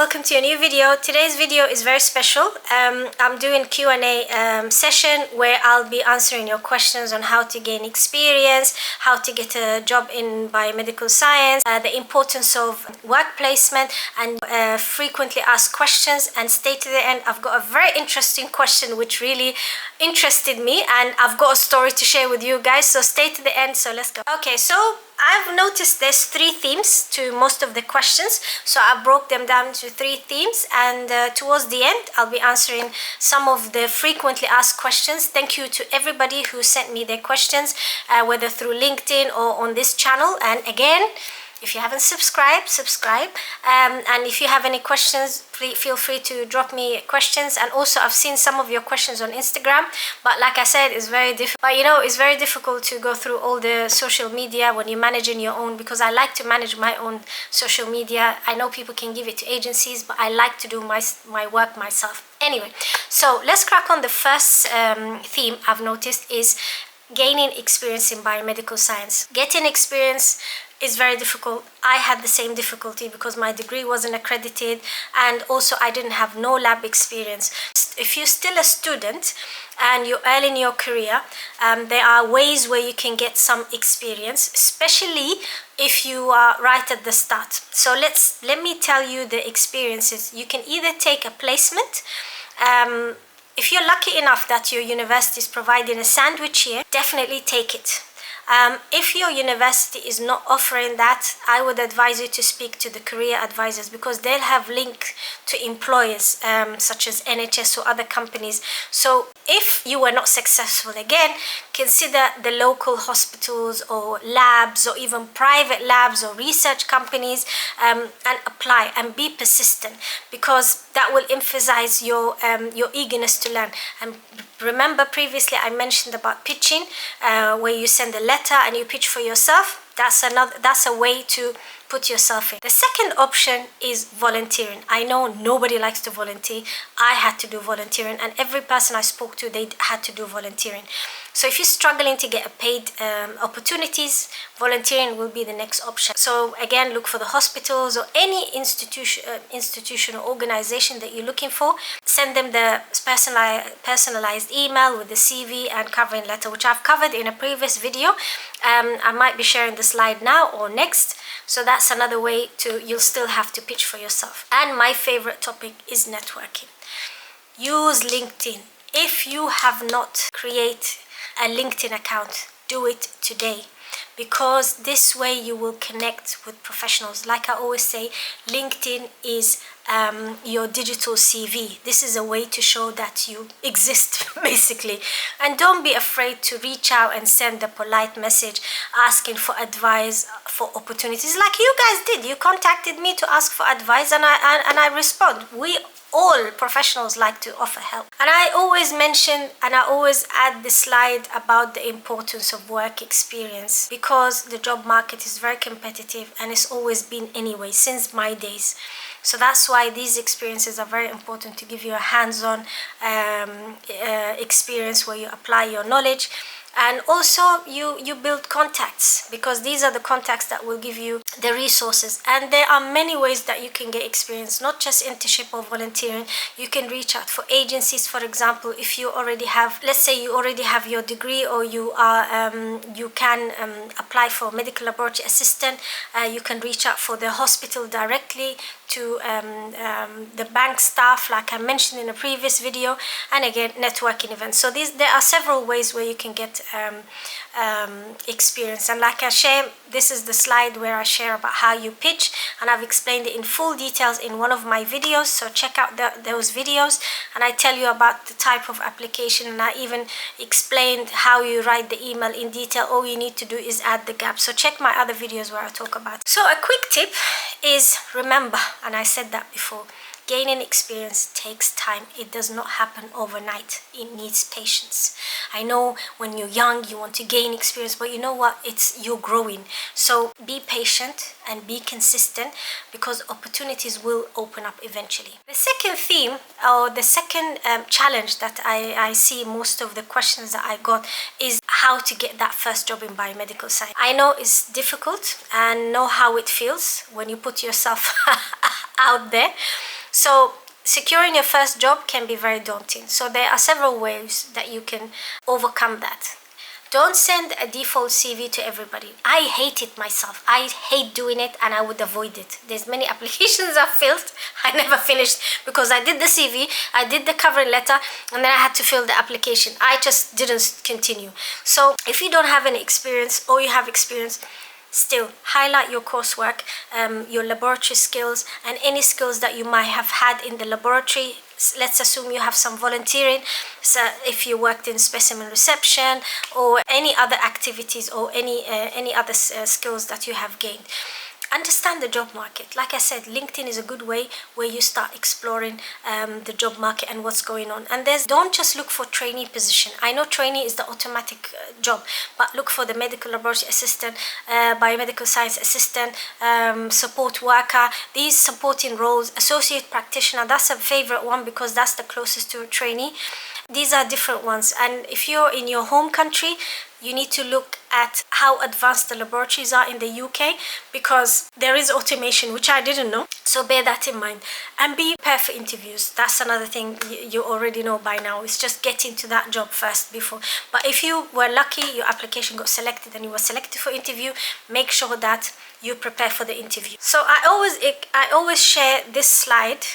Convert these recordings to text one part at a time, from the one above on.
welcome to a new video. Today's video is very special. I'm doing Q&A session where I'll be answering your questions on how to gain experience, how to get a job in biomedical science, the importance of work placement, and frequently asked questions. And stay to the end. I've got a very interesting question which really interested me, and I've got a story to share with you guys, so stay to the end. So let's go. Okay, so I've noticed there's 3 themes to most of the questions, so I broke them down to 3 themes, and towards the end I'll be answering some of the frequently asked questions. Thank you to everybody who sent me their questions, whether through LinkedIn or on this channel. And again, if you haven't subscribed, subscribe. And if you have any questions, please feel free to drop me questions. And also, I've seen some of your questions on Instagram, but like I said, it's very difficult. But you know, it's very difficult to go through all the social media when you're managing your own, because I like to manage my own social media. I know people can give it to agencies, but I like to do my work myself. Anyway, so let's crack on. The first theme I've noticed is gaining experience in biomedical science. Getting experience is very difficult. I had the same difficulty because my degree wasn't accredited, and also I didn't have no lab experience. If you're still a student and you're early in your career, there are ways where you can get some experience, especially if you are right at the start. So let me tell you the experiences. You can either take a placement. If you're lucky enough that your university is providing a sandwich here, definitely take it. If your university is not offering that, I would advise you to speak to the career advisors, because they'll have links to employers such as NHS or other companies. So if you were not successful, again, consider the local hospitals or labs or even private labs or research companies, and apply and be persistent, because that will emphasize your eagerness to learn. And remember, previously I mentioned about pitching, where you send a letter and you pitch for yourself. That's a way to put yourself in. The second option is volunteering. I know nobody likes to volunteer. I had to do volunteering, and every person I spoke to, they had to do volunteering. So if you're struggling to get a paid opportunities, volunteering will be the next option. So again, look for the hospitals or any institution or organization that you're looking for. Send them the personalized email with the CV and covering letter, which I've covered in a previous video. I might be sharing the slide now or next. So that's another way you'll still have to pitch for yourself. And my favorite topic is networking. Use LinkedIn. If you have not created a LinkedIn account, do it today, because this way you will connect with professionals. Like I always say, LinkedIn is your digital CV. This is a way to show that you exist, basically. And don't be afraid to reach out and send a polite message asking for advice for opportunities, like you guys did. You contacted me to ask for advice, and I respond. All professionals like to offer help. And I always mention, and I always add the slide about the importance of work experience, because the job market is very competitive, and it's always been anyway since my days. So that's why these experiences are very important, to give you a hands-on experience where you apply your knowledge. And also you build contacts, because these are the contacts that will give you the resources. And there are many ways that you can get experience, not just internship or volunteering. You can reach out for agencies. For example, if you already have, let's say you already have your degree, or you can apply for medical laboratory assistant. You can reach out for the hospital directly, to the bank staff, like I mentioned in a previous video, and again, networking events. So there are several ways where you can get experience. And like I share, this is the slide where I share about how you pitch, and I've explained it in full details in one of my videos, so check out those videos. And I tell you about the type of application, and I even explained how you write the email in detail. All you need to do is add the gap. So check my other videos where I talk about it. So a quick tip is, remember, and I said that before, gaining experience takes time. It does not happen overnight. It needs patience. I know when you're young, you want to gain experience, but you know what? You're growing. So be patient and be consistent, because opportunities will open up eventually. The second theme, or the second challenge that I see most of the questions that I got, is how to get that first job in biomedical science. I know it's difficult, and know how it feels when you put yourself out there. So securing your first job can be very daunting. So there are several ways that you can overcome that. Don't send a default CV to everybody. I hate it myself. I hate doing it, and I would avoid it. There's many applications I've filled. I never finished because I did the CV, I did the covering letter, and then I had to fill the application. I just didn't continue. So if you don't have any experience, or you have experience, still highlight your coursework, your laboratory skills, and any skills that you might have had in the laboratory. Let's assume you have some volunteering, so if you worked in specimen reception or any other activities, or any other skills that you have gained. Understand the job market. Like I said, LinkedIn is a good way where you start exploring the job market and what's going on. And don't just look for trainee position. I know trainee is the automatic job, but look for the medical laboratory assistant, biomedical science assistant, support worker, these supporting roles, associate practitioner. That's a favorite one because that's the closest to a trainee. These are different ones, and if you're in your home country, you need to look at how advanced the laboratories are in the UK, because there is automation, which I didn't know. So bear that in mind, and be prepared for interviews. That's another thing you already know by now. It's just getting to that job first before. But if you were lucky, your application got selected and you were selected for interview, make sure that you prepare for the interview. So I always share this slide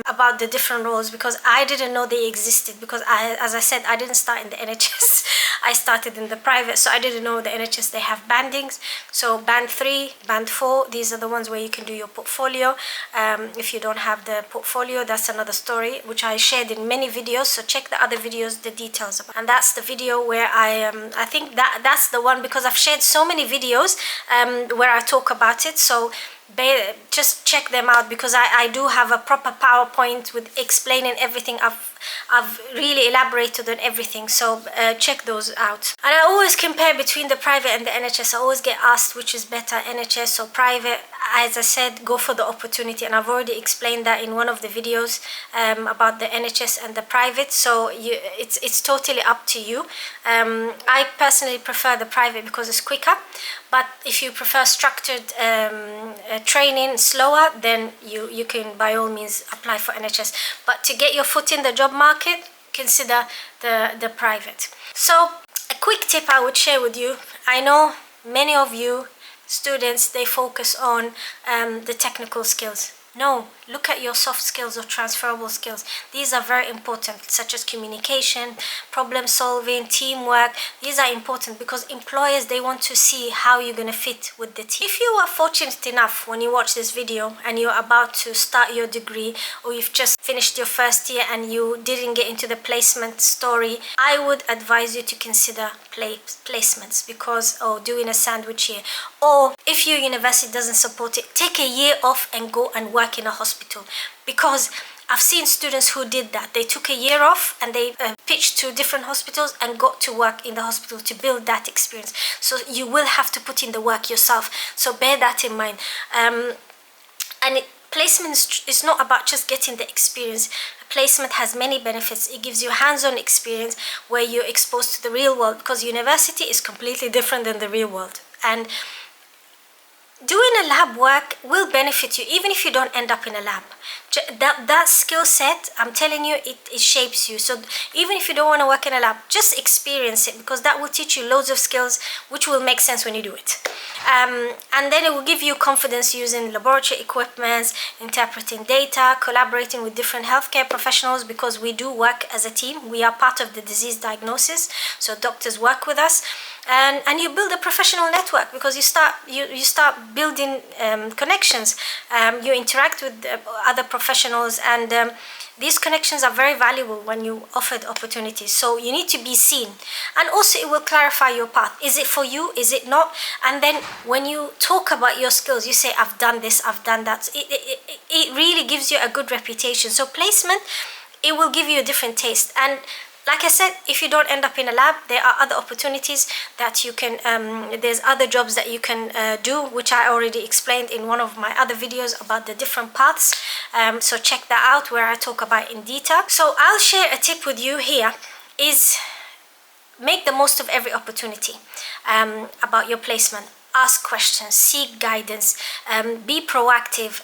about the different roles, because I didn't know they existed, because as I said, I didn't start in the NHS. I started in the private, so I didn't know the NHS, they have bandings. So band 3, band 4, these are the ones where you can do your portfolio. If you don't have the portfolio, that's another story, which I shared in many videos. So check the other videos, the details about. And that's the video where I think that's the one, because I've shared so many videos where I talk about it. So just check them out, because I do have a proper PowerPoint with explaining everything. I've really elaborated on everything, so check those out. And I always compare between the private and the NHS. I always get asked which is better, NHS or private. As I said, go for the opportunity, and I've already explained that in one of the videos about the NHS and the private. So it's totally up to you. I personally prefer the private because it's quicker, but if you prefer structured training, slower, then you can by all means apply for NHS. But to get your foot in the job market, consider the private. So a quick tip I would share with you. I know many of you students, they focus on the technical skills. No, look at your soft skills or transferable skills. These are very important, such as communication, problem solving, teamwork. These are important because employers, they want to see how you're going to fit with the team. If you are fortunate enough when you watch this video and you're about to start your degree, or you've just finished your first year and you didn't get into the placement story, I would advise you to consider placements, because, or doing a sandwich year, or if your university doesn't support it, take a year off and go and work in a hospital. Because I've seen students who did that. They took a year off and they pitched to different hospitals and got to work in the hospital to build that experience. So you will have to put in the work yourself. So bear that in mind. Placement is not about just getting the experience. Placement has many benefits. It gives you hands-on experience where you're exposed to the real world, because university is completely different than the real world. And doing a lab work will benefit you even if you don't end up in a lab. That skill set, I'm telling you, it shapes you. So even if you don't want to work in a lab, just experience it, because that will teach you loads of skills which will make sense when you do it. And then it will give you confidence using laboratory equipment, interpreting data, collaborating with different healthcare professionals, because we do work as a team. We are part of the disease diagnosis, so doctors work with us. And you build a professional network, because you start building connections. You interact with other professionals, and these connections are very valuable when you offered opportunities. So you need to be seen, and also it will clarify your path. Is it for you? Is it not? And then when you talk about your skills, you say, I've done this, I've done that. It really gives you a good reputation. So placement, it will give you a different taste. And like I said, if you don't end up in a lab, there are other opportunities that you can, there's other jobs that you can do, which I already explained in one of my other videos about the different paths. So check that out, where I talk about in detail. So I'll share a tip with you here, is make the most of every opportunity about your placement. ask questions, seek guidance, be proactive,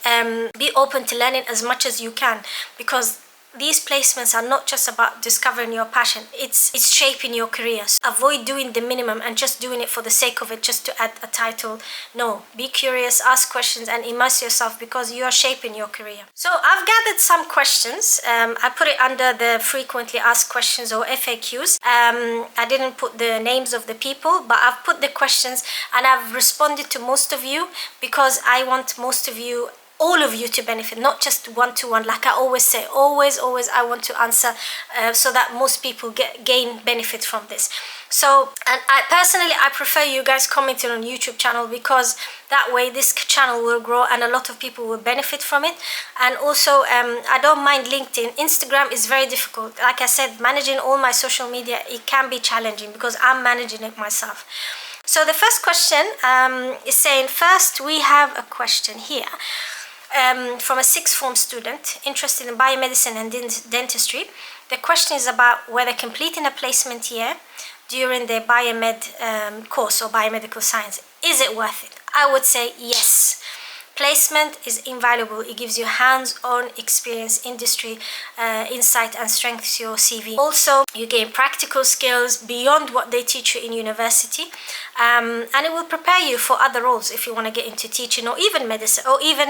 be open to learning as much as you can, because these placements are not just about discovering your passion, it's shaping your career. So avoid doing the minimum and just doing it for the sake of it, just to add a title. No, be curious, ask questions, and immerse yourself, because you are shaping your career. So I've gathered some questions. I put it under the frequently asked questions, or FAQs. I didn't put the names of the people, but I've put the questions and I've responded to most of you, because I want most of you, all of you, to benefit, not just one-to-one. Like I always say, always I want to answer so that most people gain benefit from this. So, and I personally, I prefer you guys commenting on YouTube channel, because that way this channel will grow and a lot of people will benefit from it. And also I don't mind LinkedIn. Instagram is very difficult. Like I said, managing all my social media, it can be challenging, because I'm managing it myself. So the first question is saying, first we have a question here. From a sixth form student interested in biomedicine and dentistry. The question is about whether completing a placement year during the biomed course or biomedical science, is it worth it? I would say yes. Placement is invaluable. It gives you hands-on experience, industry insight, and strengthens your CV. Also, you gain practical skills beyond what they teach you in university, and it will prepare you for other roles if you want to get into teaching, or even medicine, or even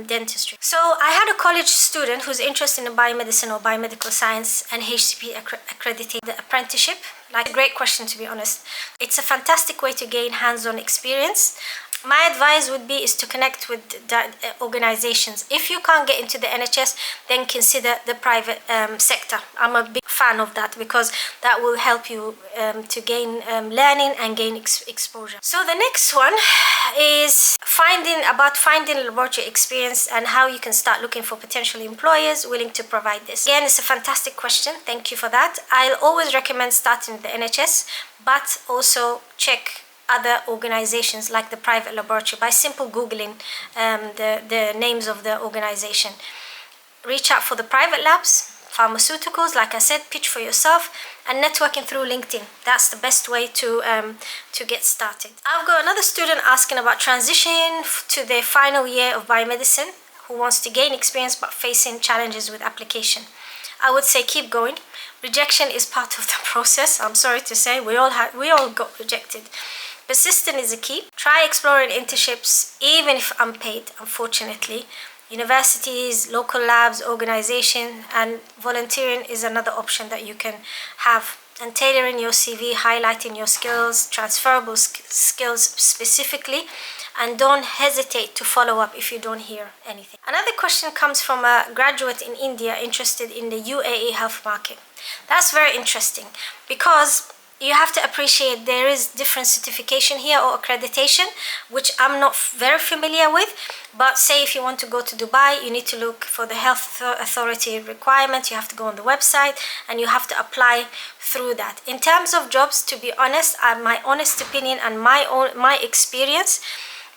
dentistry. So I had a college student who's interested in biomedicine or biomedical science and HCP accredited the apprenticeship. Like, a great question, to be honest. It's a fantastic way to gain hands-on experience. My advice would be is to connect with organizations. If you can't get into the NHS, then consider the private sector. I'm a big fan of that, because that will help you to gain learning and gain exposure. So the next one is finding laboratory experience and how you can start looking for potential employers willing to provide this. Again, it's a fantastic question. Thank you for that. I'll always recommend starting with the NHS, but also check other organizations like the private laboratory by simple googling the names of the organization. Reach out for the private labs, pharmaceuticals, like I said, pitch for yourself, and networking through LinkedIn. That's the best way to get started. I've got another student asking about transitioning to their final year of biomedicine, who wants to gain experience but facing challenges with application. I would say keep going. Rejection is part of the process. I'm sorry to say, we all got rejected. Persistence is a key. Try exploring internships, even if unpaid, unfortunately. Universities, local labs, organization, and volunteering is another option that you can have. And tailoring your CV, highlighting your skills, transferable skills specifically, and don't hesitate to follow up if you don't hear anything. Another question comes from a graduate in India interested in the UAE health market. That's very interesting, because you have to appreciate there is different certification here, or accreditation, which I'm not very familiar with. But say if you want to go to Dubai, you need to look for the health authority requirement. You have to go on the website and you have to apply through that. In terms of jobs, to be honest, my honest opinion and my experience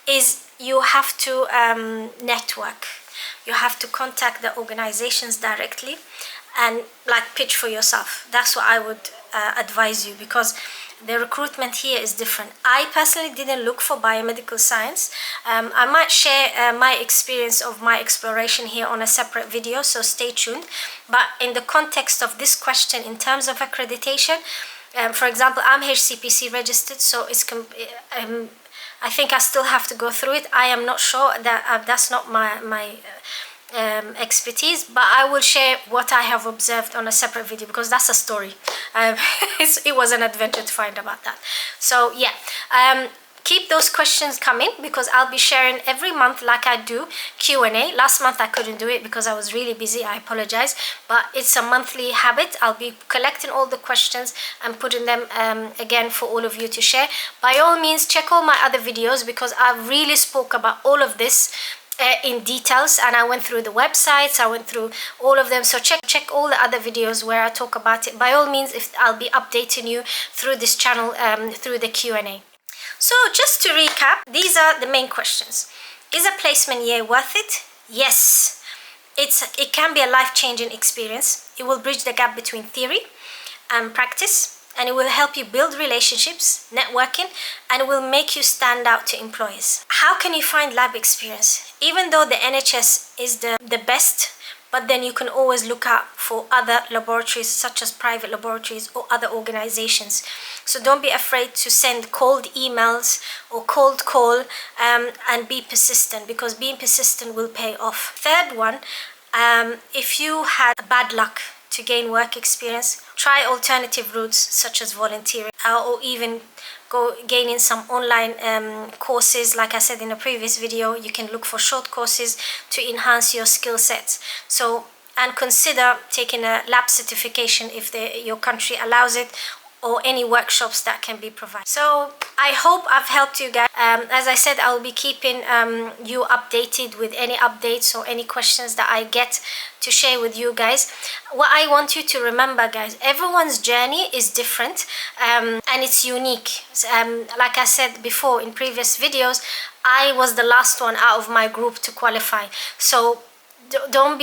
is you have to network. You have to contact the organizations directly and like pitch for yourself. That's what I would advise you, because the recruitment here is different. I personally didn't look for biomedical science. I might share my experience of my exploration here on a separate video, so stay tuned. But in the context of this question, in terms of accreditation, for example, I'm HCPC registered, so it's I think I still have to go through it. I am not sure, that that's not my expertise, but I will share what I have observed on a separate video, because that's a story. It was an adventure to find about that. So yeah, keep those questions coming, because I'll be sharing every month, like I do, Q&A. Last month I couldn't do it because I was really busy. I apologize, but it's a monthly habit. I'll be collecting all the questions and putting them again for all of you to share. By all means, check all my other videos, because I've really spoke about all of this in details, and I went through the websites, I went through all of them. So check all the other videos where I talk about it. By all means, if I'll be updating you through this channel, through the Q&A. So just to recap, these are the main questions. Is a placement year worth it? Yes. It can be a life-changing experience. It will bridge the gap between theory and practice. and it will help you build relationships, networking, and it will make you stand out to employers. How can you find lab experience? Even though the NHS is the best, but then you can always look out for other laboratories, such as private laboratories or other organizations. So don't be afraid to send cold emails or cold call, and be persistent, because being persistent will pay off. Third one, if you had bad luck to gain work experience, try alternative routes such as volunteering, or even gaining some online courses. Like I said in the previous video, you can look for short courses to enhance your skill sets. So, and consider taking a lab certification if your country allows it, or any workshops that can be provided. So I hope I've helped you guys. As I said, I'll be keeping you updated with any updates or any questions that I get to share with you guys. What I want you to remember, guys, everyone's journey is different, and it's unique. Like I said before in previous videos, I was the last one out of my group to qualify. So don't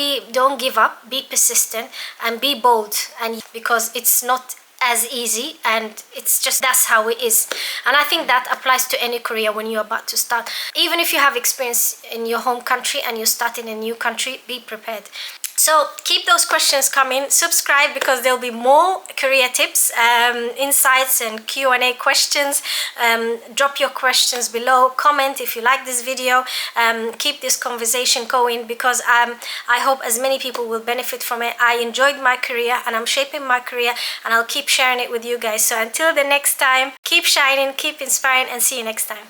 give up, be persistent and be bold, and because it's not as easy, and it's just, that's how it is. And I think that applies to any career when you're about to start. Even if you have experience in your home country and you're starting in a new country, be prepared. So keep those questions coming. Subscribe, because there'll be more career tips, insights and Q&A questions. Drop your questions below. Comment if you like this video. Keep this conversation going, because I hope as many people will benefit from it. I enjoyed my career and I'm shaping my career, and I'll keep sharing it with you guys. So until the next time, keep shining, keep inspiring, and see you next time.